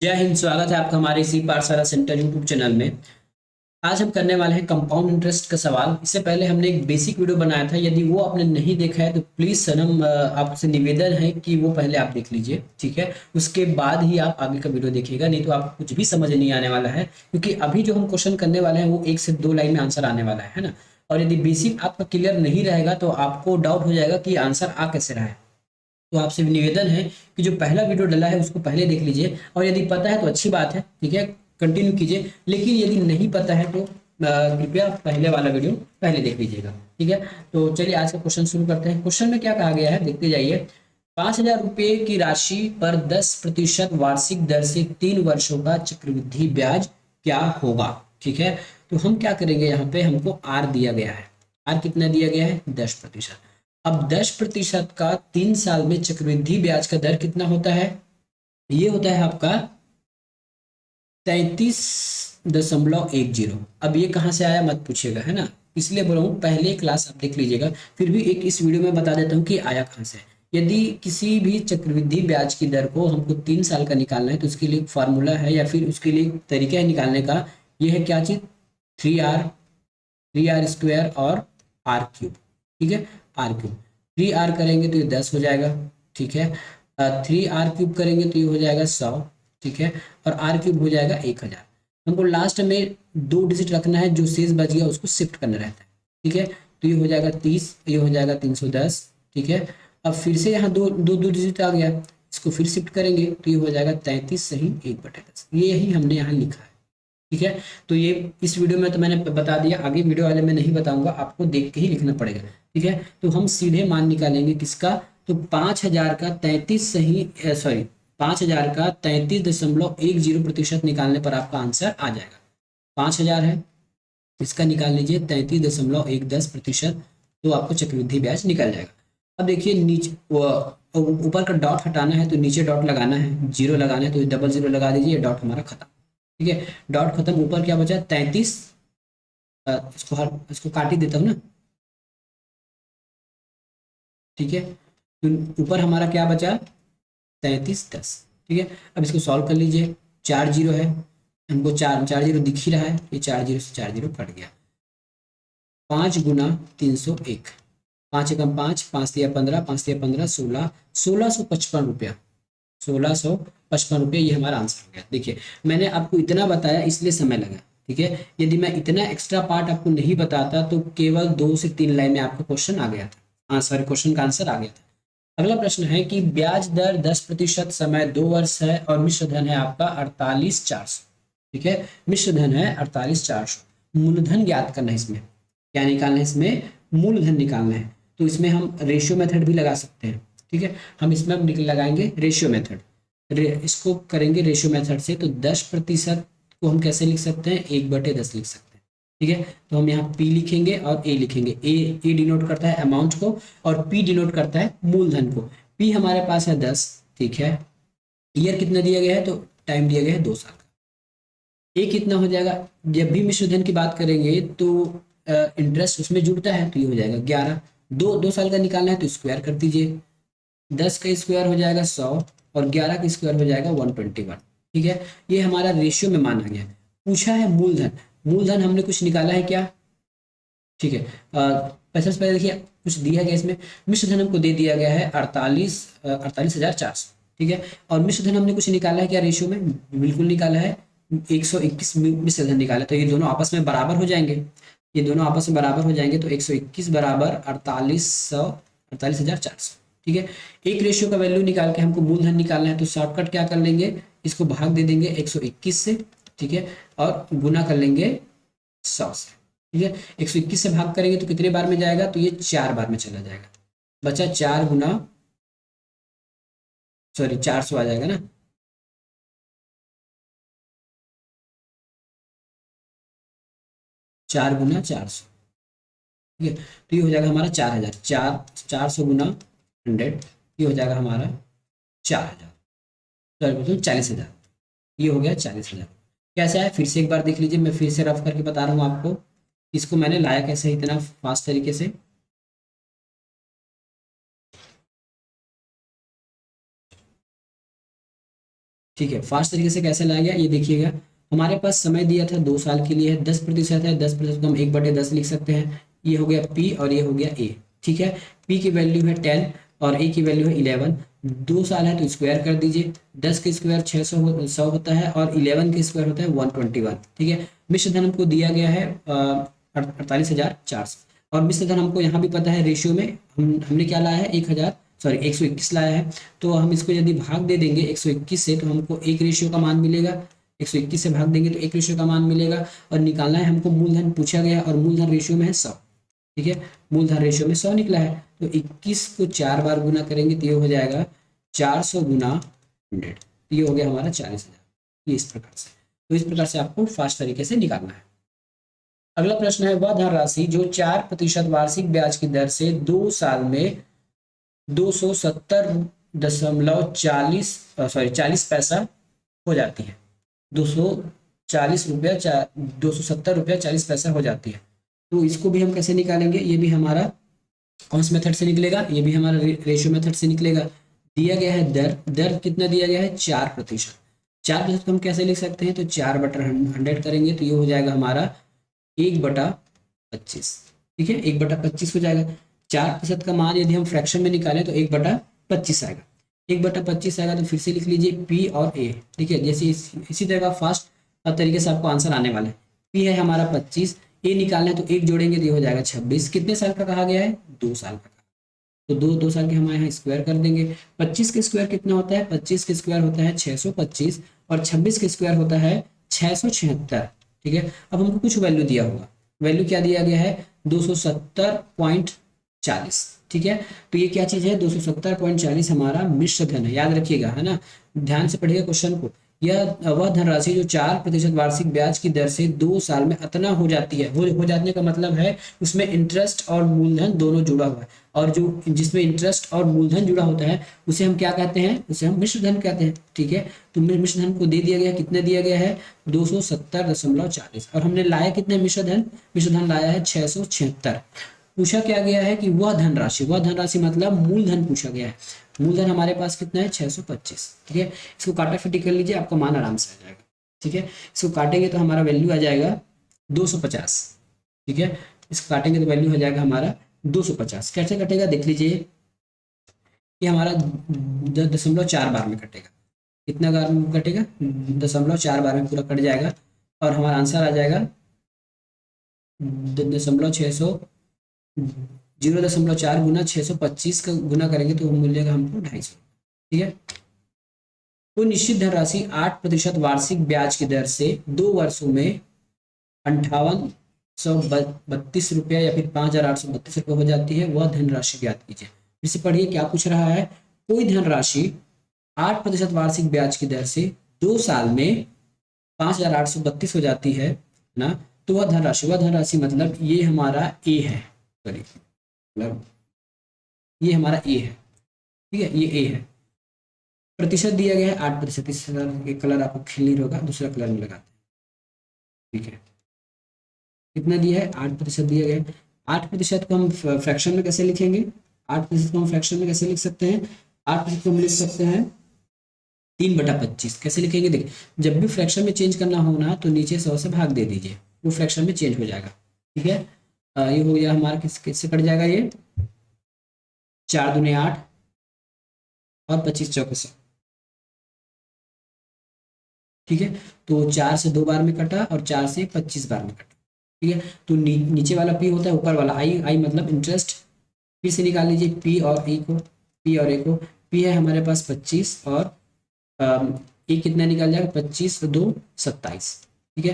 जय हिंद। स्वागत है आपका हमारे इसी पाठशाला सेंटर यूट्यूब चैनल में। आज हम करने वाले हैं कंपाउंड इंटरेस्ट का सवाल। इससे पहले हमने एक बेसिक वीडियो बनाया था, यदि वो आपने नहीं देखा है तो प्लीज सनम आपसे निवेदन है कि वो पहले आप देख लीजिए, ठीक है। उसके बाद ही आप आगे का वीडियो देखिएगा, नहीं तो आपको कुछ भी समझ नहीं आने वाला है, क्योंकि अभी जो हम क्वेश्चन करने वाले हैं वो 1 से 2 लाइन में आंसर आने वाला है ना। और यदि बेसिक आपका क्लियर नहीं रहेगा तो आपको डाउट हो जाएगा कि आंसर आ कैसे रहा है। तो आपसे निवेदन है कि जो पहला वीडियो डला है उसको पहले देख लीजिए, और यदि पता है तो अच्छी बात है, ठीक है, कंटिन्यू कीजिए। लेकिन यदि नहीं पता है तो कृपया पहले वाला वीडियो पहले देख लीजिएगा, ठीक है। तो चलिए आज का क्वेश्चन शुरू करते हैं। क्वेश्चन में क्या कहा गया है देखते जाइए। 5,000 रुपये की राशि पर 10% वार्षिक दर से 3 वर्षों का चक्रवृद्धि ब्याज क्या होगा, ठीक है। तो हम क्या करेंगे, यहाँ पे हमको आर दिया गया है। आर कितना दिया गया है, 10%। अब 10% का 3 साल में चक्रवृद्धि ब्याज का दर कितना होता है, ये होता है आपका 33.10। अब ये कहाँ से आया मत पूछिएगा, है ना। इसलिए बोला हूँ पहले क्लास आप देख लीजिएगा, फिर भी एक इस वीडियो में बता देता हूँ कि आया कहाँ से। यदि किसी भी चक्रवृद्धि ब्याज की दर को हमको 3 साल का निकालना है तो उसके लिए एक फार्मूला है, या फिर उसके लिए एक तरीका है निकालने का। ये है क्या चीज, 3R स्क्वायर और R³ ठीक है। R³ 3R करेंगे तो ये 10 हो जाएगा, ठीक है। 3R³ करेंगे तो ये हो जाएगा 100, ठीक है। और R³ हो जाएगा 1000। हमको लास्ट में 2 डिजिट रखना है, जो शेष बच गया उसको शिफ्ट करना रहता है, ठीक है। तो ये हो जाएगा 30, ये हो जाएगा 310, ठीक है। अब फिर से यहाँ दो दो दो डिजिट आ गया, इसको फिर शिफ्ट करेंगे तो ये हो जाएगा 33 सही 1/10। ये ही हमने यहाँ लिखा है, ठीक है। तो ये इस वीडियो में तो मैंने बता दिया, आगे वीडियो वाले में नहीं बताऊंगा, आपको देख के ही लिखना पड़ेगा, ठीक है। तो हम सीधे मान निकालेंगे किसका, तो 5,000 का 33 सही, सॉरी, 5,000 का 33.10% निकालने पर आपका आंसर आ जाएगा। 5,000 है, इसका निकाल लीजिए 33.10%, तो आपको चक्रवृद्धि ब्याज निकल जाएगा। अब देखिए नीचे ऊपर का डॉट हटाना है तो नीचे डॉट लगाना है, जीरो लगाना है तो डबल जीरो लगा दीजिए, डॉट हमारा खत्म, ठीक है। डॉट खत्म, ऊपर क्या बचा 33। इसको काट ही देता हूँ ना, ठीक है। तो ऊपर हमारा क्या बचा 33.10, ठीक है। अब इसको सॉल्व कर लीजिए। 4 जीरो है, हमको चार चार जीरो दिख ही रहा है, ये 4 जीरो से 4 जीरो कट गया। 5 गुना 301, 5 एकम 5, 5 तिया 15, 5 तिया 15 16, 1655 रुपया, 1655 रुपये, ये हमारा आंसर हो गया। देखिए मैंने आपको इतना बताया इसलिए समय लगा, ठीक है। यदि मैं इतना एक्स्ट्रा पार्ट आपको नहीं बताता तो केवल 2 से 3 लाइन में आपका क्वेश्चन आ गया था, सॉरी, क्वेश्चन का आंसर आ गया था। अगला प्रश्न है कि ब्याज दर 10%, समय 2 वर्ष है और मिश्र धन है आपका 48,400, ठीक है। मिश्र धन है 48,400। मूलधन ज्ञात करना है, इसमें क्या निकालना है, इसमें मूलधन निकालना है। तो इसमें हम रेशियो मेथड भी लगा सकते हैं, ठीक है। हम इसमें अब लगाएंगे रेशियो मेथड। इसको करेंगे रेशियो मेथड से, तो 10% को हम कैसे लिख सकते हैं, 1/10 लिख सकते हैं, ठीक है। तो हम यहाँ P लिखेंगे और A लिखेंगे। ए डिनोट करता है अमाउंट को और P डिनोट करता है मूलधन को। P हमारे पास है 10, ठीक है। ईयर कितना दिया गया है, तो टाइम दिया गया है 2 साल का। ए कितना हो जाएगा, जब भी मिश्र धन की बात करेंगे तो इंटरेस्ट उसमें जुड़ता है, तो ये हो जाएगा 11। 2 साल का निकालना है तो स्क्वायर कर दीजिए, 10 का स्क्वायर हो जाएगा 100 और 11 का स्क्वायर हो जाएगा 121, ठीक है। ये हमारा रेशियो में माना गया। पूछा है मूलधन, मूलधन हमने कुछ निकाला है क्या, ठीक है। पैसा से पहले देखिए कुछ दिया गया इसमें। मिश्र धन हमको दे दिया गया है 48,400, ठीक है। और मिश्र धन हमने कुछ निकाला है क्या रेशियो में, बिल्कुल निकाला है, 121 मिश्र धन निकाला। तो ये दोनों आपस में बराबर हो जाएंगे, ये दोनों आपस में बराबर हो जाएंगे, तो 121 बराबर 48,400, ठीक है। एक रेशियो का वैल्यू निकाल के हमको मूलधन निकालना है, तो शॉर्टकट क्या कर लेंगे, इसको भाग दे देंगे 121 से, ठीक है, और गुना कर लेंगे 100 से, ठीक है। 121 से भाग करेंगे तो कितने बार में जाएगा, तो ये 4 बार में चला जाएगा। बचा 4 गुना, सॉरी 400 आ जाएगा ना, 4 गुना 400, ठीक है। तो ये हो जाएगा हमारा 4,000, 400 गुना 100, ये हो जाएगा हमारा 4,000, सॉरी मतलब 40,000। ये हो गया 40,000। कैसे आया फिर से एक बार देख लीजिए, मैं फिर से रफ करके बता रहा हूँ आपको, इसको मैंने लाया कैसे इतना फास्ट तरीके से। ठीक है, फास्ट तरीके से कैसे लाया गया ये देखिएगा। हमारे पास समय दिया था 2 साल के लिए है, 10% है, 10% को हम 1/10 लिख सकते हैं। ये हो गया पी और ये हो गया ए। ठीक है, पी की वैल्यू है 10 और ए की वैल्यू है 11। 2 साल है तो स्क्वायर कर दीजिए। 10 के स्क्वायर 100 होता है और 11 के स्क्वायर होता है 121। ठीक है, मिश्र धन हमको दिया गया है 48,400 और मिश्र धन हमको यहाँ भी पता है रेशियो में हमने क्या लाया है 121 लाया है। तो हम इसको यदि भाग दे देंगे 121 से तो हमको एक रेशियो का मान मिलेगा। 121 से भाग देंगे तो एक रेशियो का मान मिलेगा और निकालना है हमको मूलधन पूछा गया और मूलधन रेशियो में है 100। ठीक है, मूलधन रेशियो में 100 निकला है तो 21 को 4 बार गुना करेंगे तो ये हो जाएगा 400 गुना 100। ये हो गया हमारा 40,000। ये इस प्रकार से, तो इस प्रकार से आपको फास्ट तरीके से निकालना है। अगला प्रश्न है वह धनराशि जो 4% वार्षिक ब्याज की दर से 2 साल में 270.40 पैसा हो जाती है। 270 रुपया 40 पैसा हो जाती है। तो इसको भी हम कैसे निकालेंगे, ये भी हमारा कौन से मेथड से निकलेगा, ये भी हमारा रेशियो मेथड से निकलेगा। दिया गया है दर कितना दिया गया है 4%। 4% को हम कैसे लिख सकते हैं, तो 4/100 करेंगे तो ये हो जाएगा हमारा 1/25। ठीक है, 1/25 हो जाएगा। 4% का मान यदि हम फ्रैक्शन में निकालें तो 1/25 आएगा। 1/25 आएगा तो फिर से लिख लीजिए पी और ए। ठीक है, जैसे इसी तरह का फास्ट तरीके से आपको आंसर आने वाला है। पी है हमारा 25, ए निकालना है तो 1 जोड़ेंगे तो ये हो जाएगा 26। कितने साल का कहा गया है, 2 साल का। तो 2 साल के हमारे यहाँ स्क्वायर कर देंगे। 25 के स्क्वायर कितना होता है, 25 के स्क्वायर होता है 625 और 26 के स्क्वायर होता है 676। ठीक है, अब हमको कुछ वैल्यू दिया होगा। वैल्यू क्या दिया गया है 270.40। ठीक है, तो ये क्या चीज़ है 270.40 हमारा मिश्र धन है, याद रखिएगा, है ना। ध्यान से पढ़िएगा क्वेश्चन को। यह वह धनराशि जो 4% वार्षिक ब्याज की दर से 2 साल में अतना हो जाती है। हो जाने का मतलब है उसमें इंटरेस्ट और मूलधन दोनों जुड़ा हुआ है और जो जिसमें इंटरेस्ट और मूलधन जुड़ा होता है उसे हम क्या कहते हैं, उसे हम मिश्र धन कहते हैं। ठीक है, तो मिश्र धन को दे दिया गया, कितना दिया गया है 270.40 और हमने लाया कितने मिश्र धन लाया है 676। पूछा क्या गया है कि वह धनराशि मतलब मूलधन पूछा गया है। मूलधन हमारे पास कितना है 625। ठीक है, इसको काटाफिटी कर लीजिए, आपका मान आराम से आ जाएगा। ठीक है, इसको काटेंगे तो हमारा वैल्यू आ जाएगा 250। ठीक है, इसको काटेंगे तो वैल्यू हो जाएगा हमारा 250। कैसे कटेगा देख लीजिए, ये हमारा 0.4 बार में कटेगा। कितना बार में कटेगा, 0.4 बार में पूरा कट जाएगा और हमारा आंसर आ जाएगा 0.4 गुना 625 का गुना करेंगे तो मिलेगा हमको 250। ठीक है, तो निश्चित धनराशि 8% वार्षिक ब्याज की दर से 2 वर्षों में 5832 रुपया या फिर 5832 रुपये हो जाती है। वह धनराशि ज्ञात कीजिए। फिर से पढ़िए क्या पूछ रहा है, कोई धनराशि 8% वार्षिक ब्याज की दर से 2 साल में 5832 हो जाती है ना। तो वह धनराशि मतलब ये हमारा ए है, सॉरी ये हमारा ए है। ठीक है, ये ए है। प्रतिशत दिया गया है 8%। इस कलर आपको खेल होगा, दूसरा कलर में लगाते हैं। ठीक है, कितना दिया है 8% दिया गया है। 8% को हम फ्रैक्शन में कैसे लिखेंगे, 8% को हम फ्रैक्शन में कैसे लिख सकते हैं, 8% को हम लिख सकते हैं 3/25। कैसे लिखेंगे, देखिए जब भी फ्रैक्शन में चेंज करना हो ना तो नीचे 100 से भाग दे दीजिए, वो फ्रैक्शन में चेंज हो जाएगा। ठीक है, ये हो गया हमारा किससे कट जाएगा, ये 4 दूने 8 और 25 चौके 100। ठीक है, तो 4 से 2 बार में कटा और 4 से 25 बार में कटा। ठीक है, तो नीचे वाला पी होता है, ऊपर वाला आई मतलब इंटरेस्ट। फिर से निकाल लीजिए पी और ए को। पी है हमारे पास 25 और ए कितना निकाल जाएगा 25 और 2 27। ठीक है,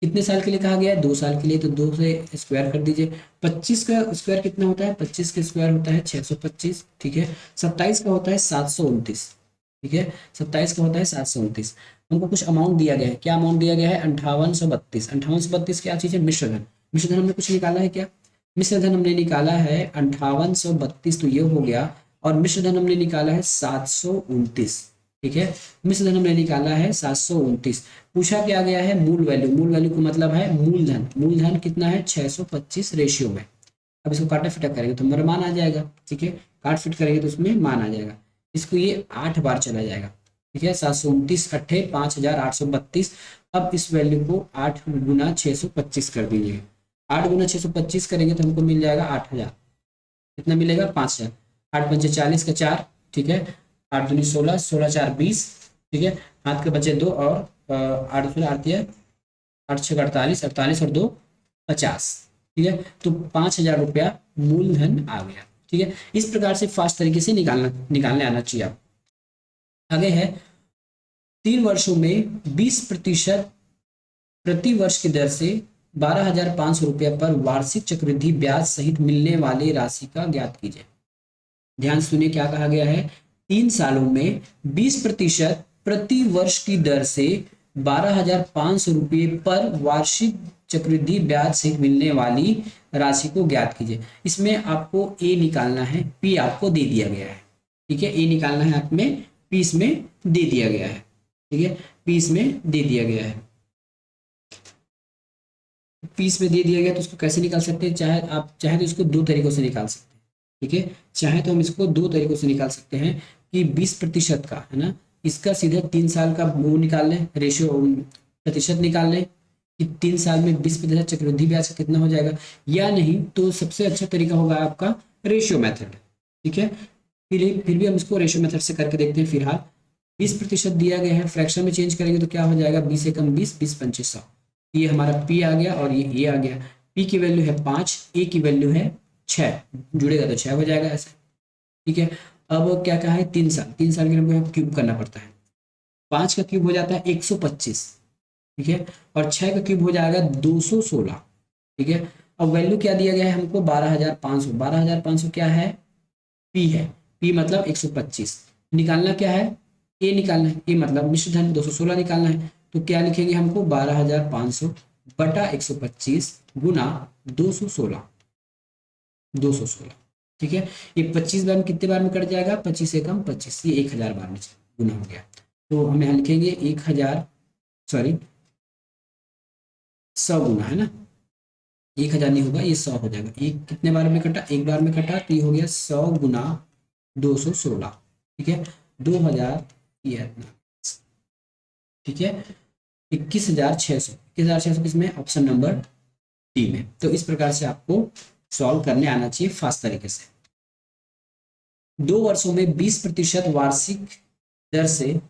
कितने साल के लिए कहा गया है 2 साल के लिए, तो 2 से स्क्वायर कर दीजिए। 25 का स्क्वायर कितना होता है, 25 का स्क्वायर होता है 625। ठीक है, 27 का होता है 729। ठीक है, 27 का होता है 729। हमको कुछ अमाउंट दिया गया है, क्या अमाउंट दिया गया है 5832। 5832 क्या चीज़ है, मिश्र धन हमने कुछ निकाला है क्या, मिश्र धन हमने निकाला है 5832, तो ये हो गया। और मिश्र धन हमने निकाला है 729। ठीक है, मिश्र धन हमने निकाला है 729। पूछा क्या गया है मूल वैल्यू का मतलब है मूलधन कितना है 625 रेशियो में। अब इसको काटा फिटा करेंगे तो हमारा मान आ जाएगा। ठीक है, काट फिट करेंगे तो उसमें मान आ जाएगा। इसको ये 8 बार चला जाएगा। ठीक है, 729 अट्ठे 5832। अब इस वैल्यू को 8 गुना 625 कर दीजिए। 8 गुना 625 करेंगे तो हमको मिल जाएगा 8000। कितना मिलेगा? 5000। 8 पंचे 40 का 4, ठीक है, 8 दूनी 16, 16 4 20, ठीक है, हाथ के बचे 2 और 8 16 8 है 8 6 48, 48 और 2 50, ठीक है। तो 5000 रुपया मूलधन आ गया, ठीक है। इस प्रकार से फास्ट तरीके से निकालने आना चाहिए आप। आगे है 3 वर्षों में 20% प्रति वर्ष की दर से 12,500 रुपया पर वार्षिक चक्रवृद्धि ब्याज सहित मिलने वाली राशि का ज्ञात कीजिए। ध्यान सुनिए क्या कहा गया है। 3 सालों में 20% प्रति वर्ष की दर से 12,500 रुपये पर वार्षिक चक्रवृद्धि ब्याज सहित मिलने वाली राशि को ज्ञात कीजिए। इसमें आपको ए निकालना है, पी आपको दे दिया गया है, ठीक है। ए निकालना है आप में, पी इसमें दे दिया गया है, ठीक है, पी इसमें दे दिया गया है। पीस में दे दिया गया तो उसको कैसे निकाल सकते हैं? चाहे तो इसको दो तरीकों से निकाल सकते हैं, ठीक है। चाहे तो हम इसको दो तरीकों से निकाल सकते हैं कि 20% का है ना, इसका सीधे 3 साल का वो निकाल लें, रेशियो प्रतिशत निकाल लें कि 3 साल में 20% चक्रवृद्धि ब्याज का कितना हो जाएगा, या नहीं तो सबसे अच्छा तरीका होगा आपका रेशियो मेथड, ठीक है। फिर भी हम इसको रेशियो मेथड से करके देखते हैं। फिलहाल 20% दिया गया है, फ्रैक्शन में चेंज करेंगे तो क्या हो जाएगा, 20 एकम 20, 20 पंचे 100। ये हमारा P आ गया और ये आ गया। P की वैल्यू है 5, A की वैल्यू है 6, जुड़ेगा तो 6 हो जाएगा ऐसे, ठीक है। अब क्या कहा है, 3 साल, 3 साल के लिए हमको क्यूब करना पड़ता है। 5 का क्यूब हो जाता है 125, ठीक है, और 6 का क्यूब हो जाएगा 216, ठीक है। अब वैल्यू क्या दिया गया है हमको, 12,500। 12,500 क्या है, P है, P मतलब 125। निकालना क्या है, A निकालना है, A मतलब मिश्र धन 216 निकालना है। तो क्या लिखेंगे हमको, 12,500 बटा 125 गुना 216, 216, ठीक है। ये 25 बार में कितने बार में कट जाएगा, 25 एकम 25, ये 1000 बार में गुना हो गया। तो हम यहाँ लिखेंगे 1000, सॉरी 100 गुना, है ना, 1000 नहीं होगा, ये 100 हो जाएगा। एक कितने बार में कटा, एक बार में कटा, तो ये हो गया 100 गुना 216, ठीक है, 2000, ठीक है, 21,600, 21,600 किसमें, ऑप्शन नंबर डी में। तो इस प्रकार से आपको सॉल्व करने आना चाहिए फास्ट तरीके से। 2 वर्षों में 20% वार्षिक दर से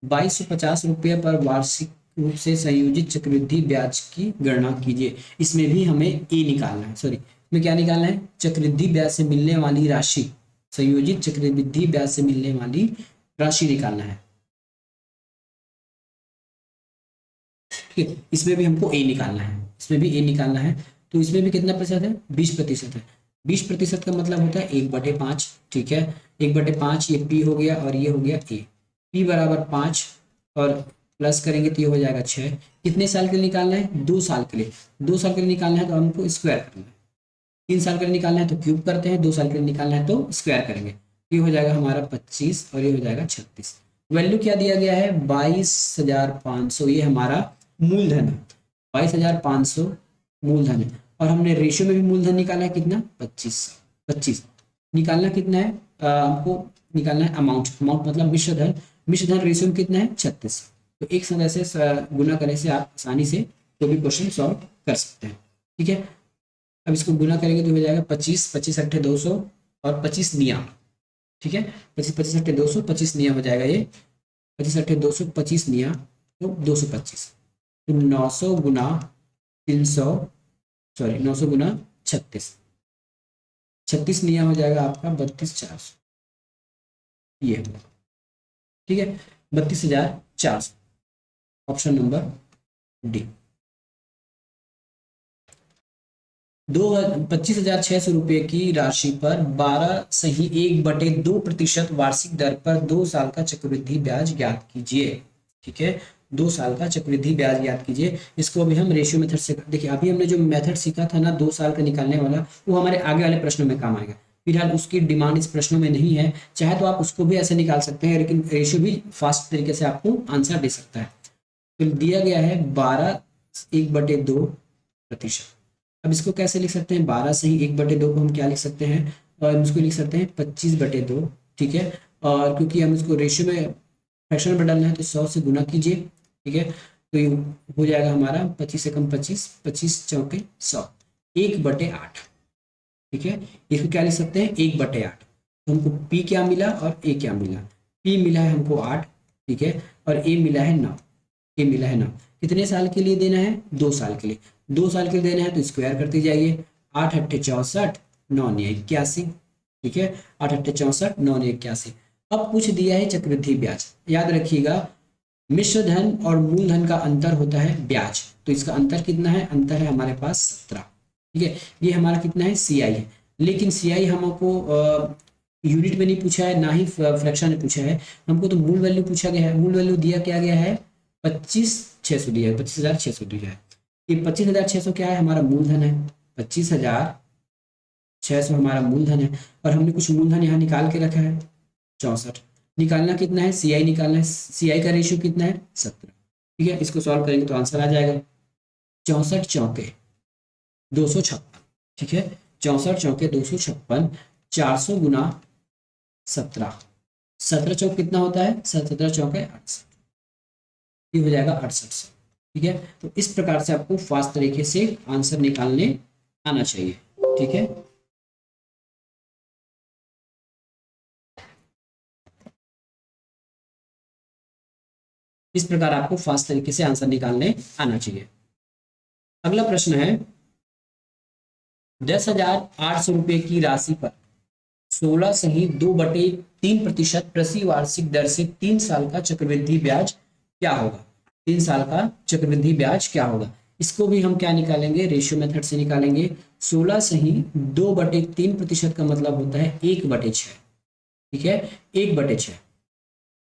2250 रुपये पर वार्षिक रूप से संयोजित चक्रवृद्धि ब्याज की गणना कीजिए। इसमें भी हमें ए निकालना है, सॉरी इसमें क्या निकालना है, चक्रवृद्धि ब्याज से मिलने वाली राशि, संयोजित चक्रवृद्धि ब्याज से मिलने वाली राशि निकालना है, ठीक है। इसमें भी हमको ए निकालना है, इसमें भी ए निकालना है। तो इसमें भी कितना प्रतिशत है, 20% है। 20% का मतलब होता है 1/5, ठीक है, 1/5, ये पी हो गया और ये हो गया ए। पी बराबर 5 और प्लस करेंगे तो ये हो जाएगा 6। कितने साल के लिए निकालना है, 2 साल के लिए। 2 साल के लिए निकालना है तो हमको स्क्वायर करना है। 3 साल के लिए निकालना है तो क्यूब करते हैं, 2 साल के लिए निकालना है तो स्क्वायर करेंगे। ये हो जाएगा हमारा 25 और ये हो जाएगा 36। वैल्यू क्या दिया गया है, 22,500, ये हमारा मूलधन है। 22,500 मूलधन है और हमने रेशियो में भी मूलधन निकाला है कितना, 25 निकालना कितना है, हमको निकालना है अमाउंट मतलब मिश्र धन। मिश्र धन रेशियो में कितना है, 36। तो एक साथ ऐसे गुना करने से आप आसानी से कोई भी क्वेश्चन सॉल्व कर सकते हैं, ठीक है। अब इसको गुना करेंगे तो हो जाएगा 25, 25 अट्ठे 200 और 25 निया, ठीक है, 25 25 अट्ठे 200, 25 निया हो जाएगा ये, 25 अट्ठे 200, 25 निया तो 225। तो 900 गुना 300, सॉरी 900 गुना 36, 36 नियम हो जाएगा आपका 32,400, ये ठीक है, 32,400, ऑप्शन नंबर डी। 25,600 रुपये की राशि पर 12.1/2% वार्षिक दर पर 2 साल का चक्रवृद्धि ब्याज ज्ञात कीजिए, ठीक है। 2 साल का चक्रवृद्धि ब्याज ज्ञात कीजिए। इसको अभी हम रेशियो मेथड से, देखिए अभी हमने जो मेथड सीखा था ना 2 साल का निकालने वाला, वो हमारे आगे वाले प्रश्नों में काम आएगा। फिलहाल उसकी डिमांड इस प्रश्नों में नहीं है, चाहे तो आप उसको भी ऐसे निकाल सकते हैं, लेकिन रेशियो भी फास्ट तरीके से आपको आंसर दे सकता है। तो दिया गया है 12.1/2%। अब इसको कैसे लिख सकते हैं, 12 से ही 1/2 को हम क्या लिख सकते हैं, और हम इसको लिख सकते हैं 25/2, ठीक है। और क्योंकि हम इसको रेशियो में फ्रैक्शन में बदलना है तो 100 से गुना कीजिए, ठीक है। तो ये हो जाएगा हमारा 25 से कम 25, 25 चौके 100, 1/8, ठीक है। इसको क्या लिख सकते हैं, 1/8। तो हमको पी क्या मिला और ए क्या मिला, पी मिला है हमको 8, ठीक है, और ए मिला है 9, ए मिला है 9। कितने साल के लिए देना है, 2 साल के लिए, 2 साल के लिए देना है तो स्क्वायर करते जाइए, 8 अट्ठे 64, 9 ने 81, ठीक है, 8 अट्ठे 64, 9 ने 81। अब पूछ दिया है चक्रवृद्धि ब्याज, याद रखिएगा मिश्र धन और मूलधन का अंतर होता है ब्याज, तो इसका अंतर कितना है, अंतर है हमारे पास 17, ठीक है। ये हमारा कितना है, सीआई है, लेकिन सीआई हमको यूनिट में नहीं पूछा है, ना ही फ्रैक्शन में पूछा है, हमको तो मूल वैल्यू पूछा गया है। मूल वैल्यू दिया क्या गया है, 25,600 दिया है, 25,600 दिया है। ये 25,600 क्या है, हमारा मूलधन है, 25,600 हमारा मूलधन है, और हमने कुछ मूलधन यहाँ निकाल के रखा है 64। निकालना कितना है, सीआई निकालना है, सीआई का रेशियो कितना है, 17, ठीक है। इसको सॉल्व करेंगे तो आंसर आ जाएगा 64 चौके 256, ठीक है, 64 चौके 256, 400 गुना 17, 17 चौक कितना होता है, 17 चौके 68, ये हो जाएगा 68, ठीक है। तो इस प्रकार से आपको फास्ट तरीके से आंसर निकालने आना चाहिए, ठीक है। इस प्रकार आपको फास्ट तरीके से आंसर निकालने आना चाहिए। अगला प्रश्न है 10,800 रुपये की राशि पर 16 सही 2/3% प्रति वार्षिक दर से 3 साल का चक्रवृद्धि ब्याज क्या होगा, 3 साल का चक्रवृद्धि ब्याज क्या होगा। इसको भी हम क्या निकालेंगे, रेशियो मेथड से निकालेंगे। 16 सही 2/3% का मतलब होता है 1/6, ठीक है, 1/6।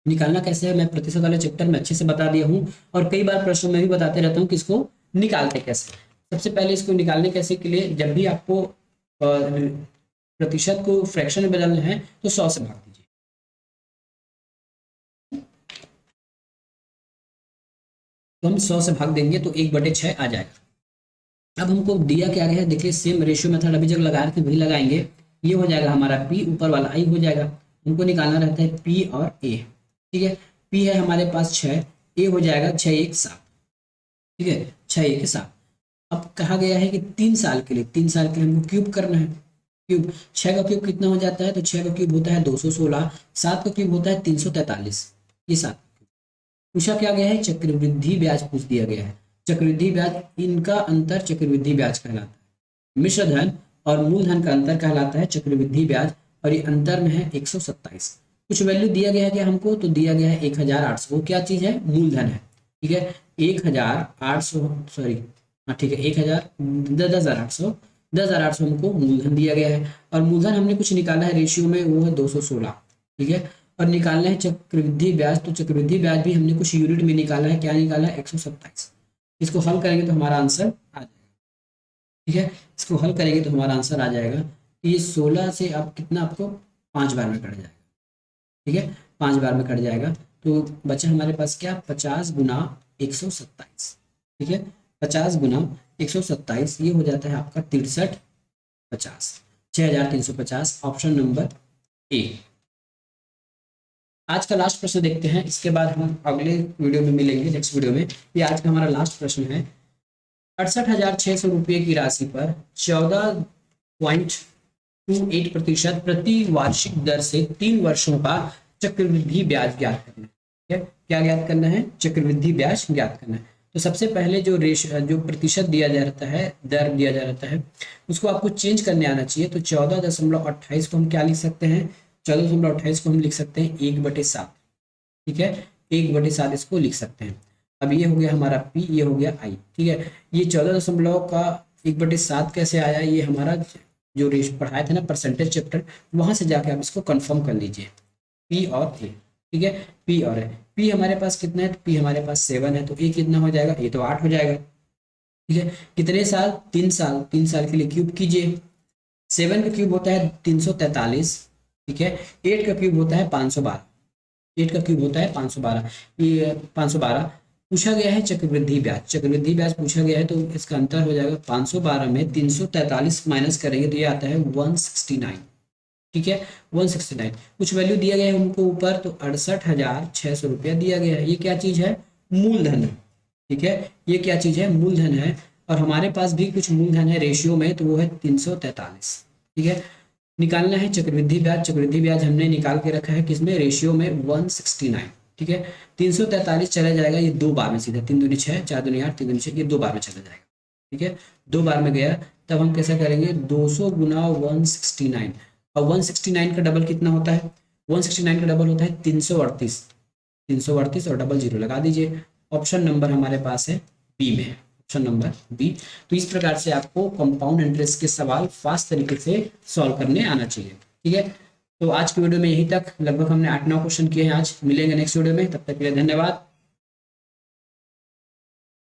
निकालना कैसे है, मैं प्रतिशत वाले चैप्टर में अच्छे से बता दिया हूँ, और कई बार प्रश्नों में भी बताते रहता हूँ कि इसको निकालते कैसे। सबसे पहले इसको निकालने कैसे के लिए, जब भी आपको प्रतिशत को फ्रैक्शन में बदलना है तो 100 से भाग दीजिए, तो हम 100 से भाग देंगे तो 1/6 आ जाएगा। अब हमको दिया क्या गया है, देखिए सेम रेशियो मेथड अभी जब लगा रहे थे वही लगाएंगे। ये हो जाएगा हमारा पी, ऊपर वाला आई हो जाएगा, हमको निकालना रहता है पी और ए, ठीक है। पी है हमारे पास 6, ए हो जाएगा 6 1 7, ठीक है, 6 1 7। अब कहा गया है कि 3 साल के लिए, 3 साल के लिए हमको क्यूब करना है, क्यूब 6 का क्यूब कितना हो जाता है, तो 6 का क्यूब होता है 216, 7 का क्यूब होता है 343, ये 7 पूछा क्या गया है, चक्रवृद्धि ब्याज पूछ दिया गया है। चक्रवृद्धि ब्याज, इनका अंतर चक्रवृद्धि ब्याज कहलाता है, मिश्र धन और मूलधन का अंतर कहलाता है चक्रवृद्धि ब्याज, और ये अंतर में है 127। कुछ वैल्यू दिया गया है क्या हमको, तो दिया गया है 1,800, वो क्या चीज है, मूलधन है, ठीक है, 1,800, सॉरी हाँ ठीक है, 1,000 10,800, 10,800 हमको मूलधन दिया गया है, और मूलधन हमने कुछ निकाला है रेशियो में, वो है 216, ठीक है। और निकालना है चक्रवृद्धि ब्याज, तो चक्रवृद्धि ब्याज भी हमने कुछ यूनिट में निकाला है, क्या निकाला है, 127। इसको हल करेंगे तो हमारा आंसर आ जाएगा, ठीक है। इसको हल करेंगे तो हमारा आंसर आ जाएगा। ये 16 से आप कितना, आपको 5 बार में कट जाएगा, ठीक है, 5 बार में कट जाएगा, तो बचा हमारे पास क्या, 50 गुना 127, ठीक है, 50 गुना 127, ये हो जाता है आपका 6350, 6,350, ऑप्शन नंबर ए। आज का लास्ट प्रश्न देखते हैं, इसके बाद हम अगले वीडियो में मिलेंगे, नेक्स्ट वीडियो में। ये आज का हमारा लास्ट प्रश्न है, 68,600 रुपये की राशि पर 14.28% प्रति वार्षिक दर से 3 वर्षों का चक्रवृद्धि ब्याज ज्ञात करना है, ठीक है। क्या ज्ञात करना है, चक्रवृद्धि ब्याज ज्ञात करना है। तो सबसे पहले जो जो प्रतिशत दिया जा रहता है, दर दिया जा रहता है, उसको आपको चेंज करने आना चाहिए। तो 14.28 को हम क्या लिख सकते हैं, 14.28 को हम लिख सकते हैं 1/7, ठीक है, 1/7 इसको लिख सकते हैं। अब ये हो गया हमारा P, ये हो गया I, ठीक है। ये 14 का 1/7 कैसे आया, ये हमारा जो रेश पढ़ाए थे ना परसेंटेज चैप्टर, वहां से जाके आप इसको कंफर्म कर लीजिए, P और A, ठीक है, P और A। P हमारे पास कितना है, तो P हमारे पास 7 है, तो A कितना हो जाएगा, A तो 8 हो जाएगा, ठीक है। कितने साल, 3 साल, 3 साल के लिए क्यूब कीजिए। 7 का क्यूब होता है 343, ठीक है, 8 का क्यूब होता है 512, 8 का क्यूब होता है 512, ये 512 पूछा गया है चक्रवृद्धि ब्याज, चक्रवृद्धि ब्याज पूछा गया है, तो इसका अंतर हो जाएगा 512 में 343 माइनस करेंगे तो ये आता है 169, ठीक है 169 कुछ वैल्यू दिया गया है उनको ऊपर, तो 68,600 रुपया दिया गया है। ये क्या चीज है? मूलधन है। ठीक है, ये क्या चीज है? मूलधन है। और हमारे पास भी कुछ मूलधन है रेशियो में, तो वो है 343। ठीक है, निकालना है चक्रवृद्धि ब्याज। चक्रवृद्धि ब्याज हमने निकाल के रखा है किसमें? रेशियो में 169। ठीक है, 343 चला जाएगा ये दो बार में सीधा, 3 दूनी 6, 4 दूनी 8, 3 दूनी 6, ये दो बार में चला जाएगा। ठीक है, दो बार में गया, तब हम कैसा करेंगे? 200 गुना 169। और 169 का डबल कितना होता है? 169 का डबल होता है 338। 338 और डबल जीरो लगा दीजिए। ऑप्शन नंबर हमारे पास है बी में, ऑप्शन नंबर बी। तो इस प्रकार से आपको कंपाउंड इंटरेस्ट के सवाल फास्ट तरीके से सॉल्व करने आना चाहिए। ठीक है, तो आज की वीडियो में यही तक, लगभग हमने 8-9 क्वेश्चन किए हैं आज। मिलेंगे नेक्स्ट वीडियो में, तब तक के लिए धन्यवाद।